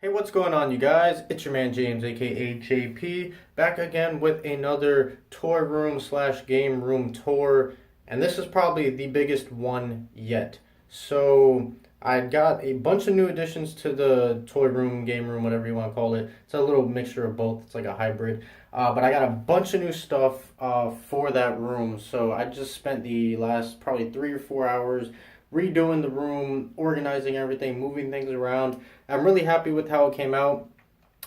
Hey, what's going on, you guys? It's your man James, aka JP, back again with another toy room slash game room tour, and this is probably the biggest one yet. So, I got a bunch of new additions to the toy room, game room, whatever you want to call it. It's a little mixture of both, it's like a hybrid. But I got a bunch of new stuff for that room, so I just spent the last probably 3 or 4 hours redoing the room, organizing everything, moving things around. I'm really happy with how it came out.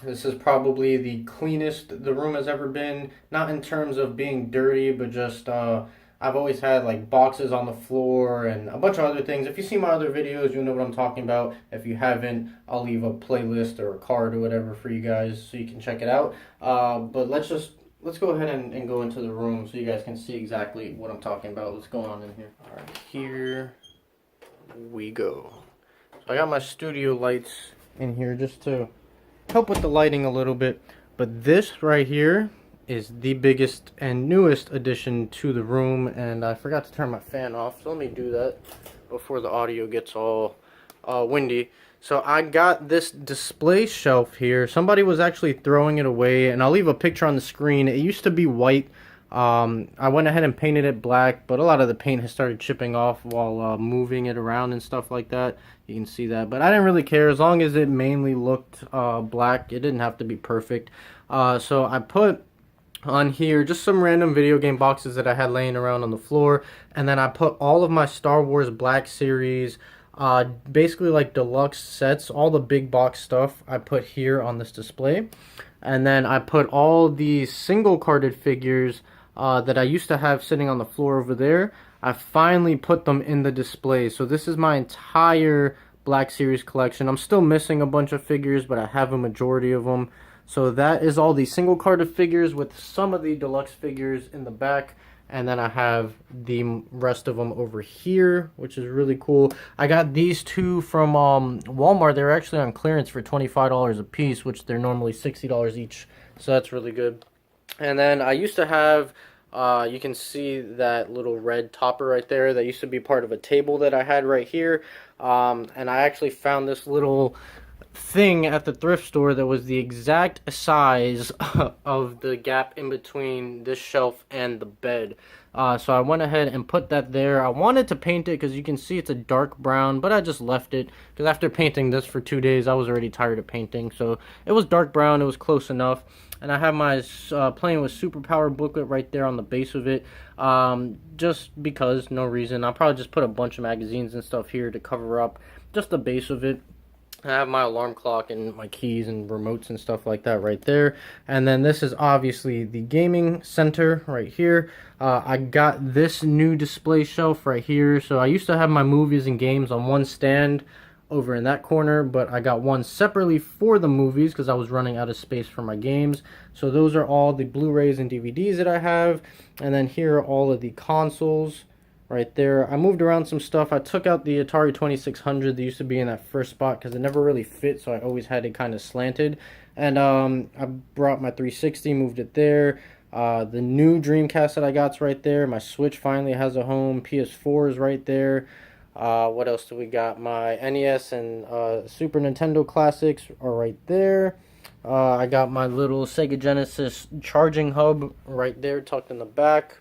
This is probably the cleanest the room has ever been. Not in terms of being dirty, but just I've always had like boxes on the floor and a bunch of other things. If you see my other videos, you know what I'm talking about. If you haven't, I'll leave a playlist or a card or whatever for you guys so you can check it out. But let's go ahead and go into the room so you guys can see exactly what I'm talking about. What's going on in here? All right, here we go. So I got my studio lights in here just to help with the lighting a little bit. But this right here is the biggest and newest addition to the room, and I forgot to turn my fan off, so let me do that before the audio gets all windy. So I got this display shelf here. Somebody was actually throwing it away, and I'll leave a picture on the screen. It used to be white. I went ahead and painted it black, but a lot of the paint has started chipping off while moving it around and stuff like that. You can see that, but I didn't really care as long as it mainly looked black. It didn't have to be perfect. So I put on here just some random video game boxes that I had laying around on the floor, and then I put all of my Star Wars Black Series, basically like deluxe sets, all the big box stuff I put here on this display. And then I put all the single carded figures that I used to have sitting on the floor over there. I finally put them in the display. So this is my entire Black Series collection. I'm still missing a bunch of figures, but I have a majority of them. So that is all the single carded figures with some of the deluxe figures in the back. And then I have the rest of them over here, which is really cool. I got these two from Walmart. They're actually on clearance for $25 a piece, which they're normally $60 each. So that's really good. And then I used to have, you can see that little red topper right there. That used to be part of a table that I had right here. And I actually found this little thing at the thrift store that was the exact size of the gap in between this shelf and the bed. So I went ahead and put that there. I wanted to paint it because you can see it's a dark brown, but I just left it because after painting this for 2 days, I was already tired of painting. So it was dark brown. It was close enough. And I have my Playing with Superpower booklet right there on the base of it. Just because, no reason. I'll probably just put a bunch of magazines and stuff here to cover up just the base of it. I have my alarm clock and my keys and remotes and stuff like that right there. And then this is obviously the gaming center right here. I got this new display shelf right here. So I used to have my movies and games on one stand over in that corner, but I got one separately for the movies because I was running out of space for my games. So those are all the Blu-rays and DVDs that I have. And then here are all of the consoles right there. I moved around some stuff. I took out the Atari 2600 that used to be in that first spot because it never really fit, so I always had it kind of slanted. And I brought my 360, moved it there. The new Dreamcast that I got's right there. My Switch finally has a home. PS4 is right there. What else do we got? My NES and Super Nintendo classics are right there. I got my little Sega Genesis charging hub right there tucked in the back.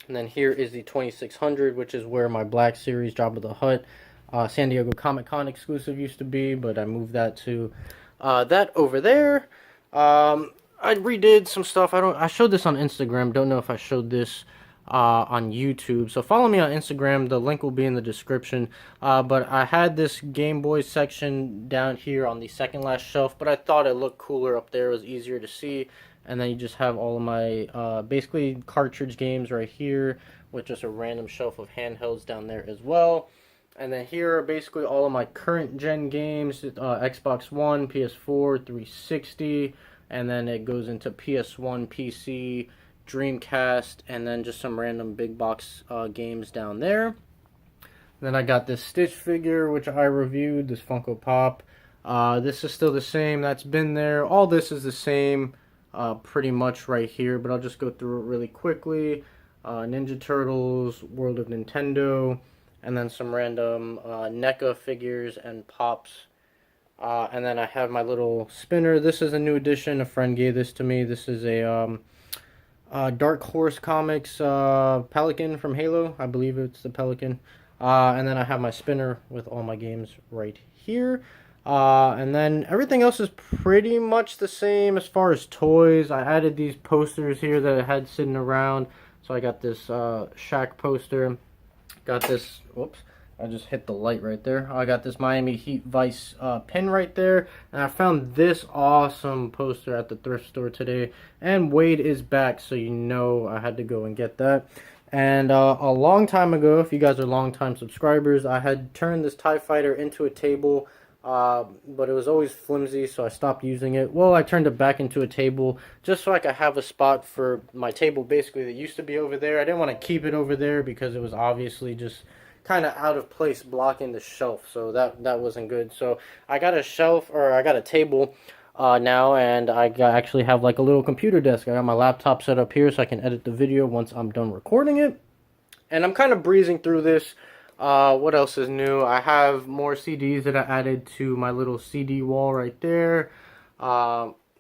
And then here is the 2600, which is where my Black Series Jabba the Hutt San Diego Comic-Con exclusive used to be, but I moved that to that over there. I redid some stuff. I showed this on Instagram. Don't know if I showed this on YouTube. So follow me on Instagram. The link will be in the description. But I had this Game Boy section down here on the second last shelf, but I thought it looked cooler up there. It was easier to see. And then you just have all of my basically cartridge games right here with just a random shelf of handhelds down there as well. And then here are basically all of my current gen games, Xbox One, PS4, 360, and then it goes into PS1, PC, Dreamcast, and then just some random big box games down there. Then I got this Stitch figure, which I reviewed, this Funko Pop. This is still the same. That's been there. All this is the same. Pretty much right here, but I'll just go through it really quickly. Ninja Turtles, World of Nintendo, and then some random NECA figures and Pops And then I have my little spinner. This is a new edition. A friend gave this to me. This is a Dark Horse Comics Pelican from Halo. I believe it's the Pelican. And then I have my spinner with all my games right here. And then everything else is pretty much the same as far as toys. I added these posters here that I had sitting around. So I got this Shaq poster. Got this, whoops, I just hit the light right there. I got this Miami Heat Vice pin right there. And I found this awesome poster at the thrift store today. And Wade is back, so you know I had to go and get that. And a long time ago, if you guys are long-time subscribers, I had turned this TIE Fighter into a table. But it was always flimsy, so I stopped using it. Well, I turned it back into a table just so I could have a spot for my table basically that used to be over there. I didn't want to keep it over there because it was obviously just kind of out of place blocking the shelf, so that wasn't good. So I got a shelf, or I got a table now, and actually have like a little computer desk. I got my laptop set up here so I can edit the video once I'm done recording it. And I'm kind of breezing through this. What else is new? I have more CDs that I added to my little CD wall right there.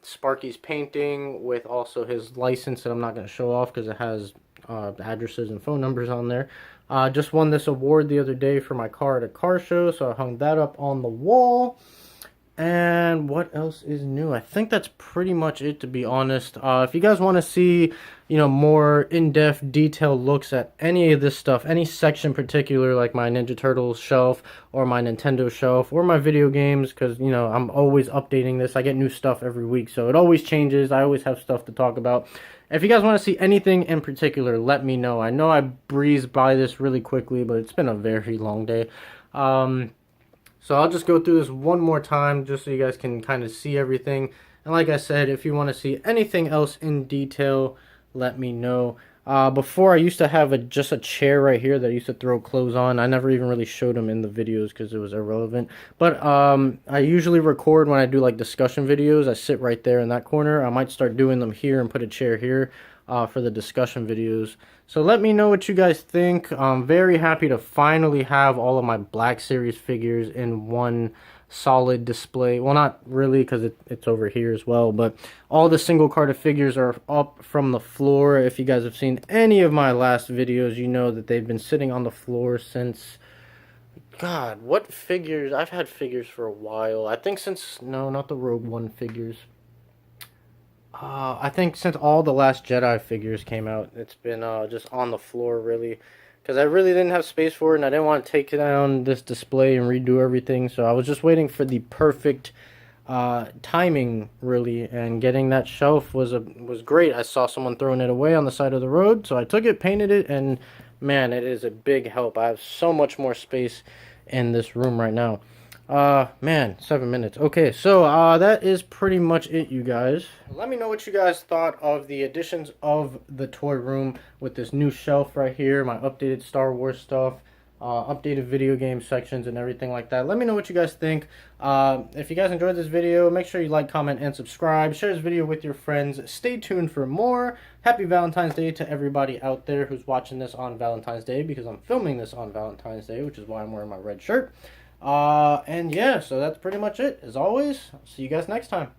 Sparky's painting with also his license that I'm not going to show off because it has addresses and phone numbers on there. Just won this award the other day for my car at a car show, so I hung that up on the wall. And what else is new? I think that's pretty much it, to be honest. If you guys want to see, you know, more in-depth, detailed looks at any of this stuff, any section in particular, like my Ninja Turtles shelf, or my Nintendo shelf, or my video games, because, you know, I'm always updating this. I get new stuff every week, so it always changes. I always have stuff to talk about. If you guys want to see anything in particular, let me know. I know I breezed by this really quickly, but it's been a very long day. So I'll just go through this one more time just so you guys can kind of see everything. And like I said, if you want to see anything else in detail, let me know. Before I used to have just a chair right here that I used to throw clothes on. I never even really showed them in the videos because it was irrelevant. But I usually record when I do like discussion videos. I sit right there in that corner. I might start doing them here and put a chair here for the discussion videos. So let me know what you guys think. I'm very happy to finally have all of my Black Series figures in one solid display. Well, not really, because it's over here as well, but all the single carded figures are up from the floor. If you guys have seen any of my last videos, you know that they've been sitting on the floor since, God, what figures? I've had figures for a while. I think since, no, not the Rogue One figures. I think since all the Last Jedi figures came out, it's been just on the floor, really. Because I really didn't have space for it, and I didn't want to take down this display and redo everything. So I was just waiting for the perfect timing, really. And getting that shelf was great. I saw someone throwing it away on the side of the road, so I took it, painted it, and man, it is a big help. I have so much more space in this room right now. Man, 7 minutes. Okay, so that is pretty much it, you guys. Let me know what you guys thought of the additions of the toy room with this new shelf right here, my updated Star Wars stuff, updated video game sections and everything like that. Let me know what you guys think. If you guys enjoyed this video, make sure you like, comment, and subscribe. Share this video with your friends. Stay tuned for more. Happy Valentine's Day to everybody out there who's watching this on Valentine's Day, because I'm filming this on Valentine's Day, which is why I'm wearing my red shirt. And yeah, so that's pretty much it. As always, I'll see you guys next time.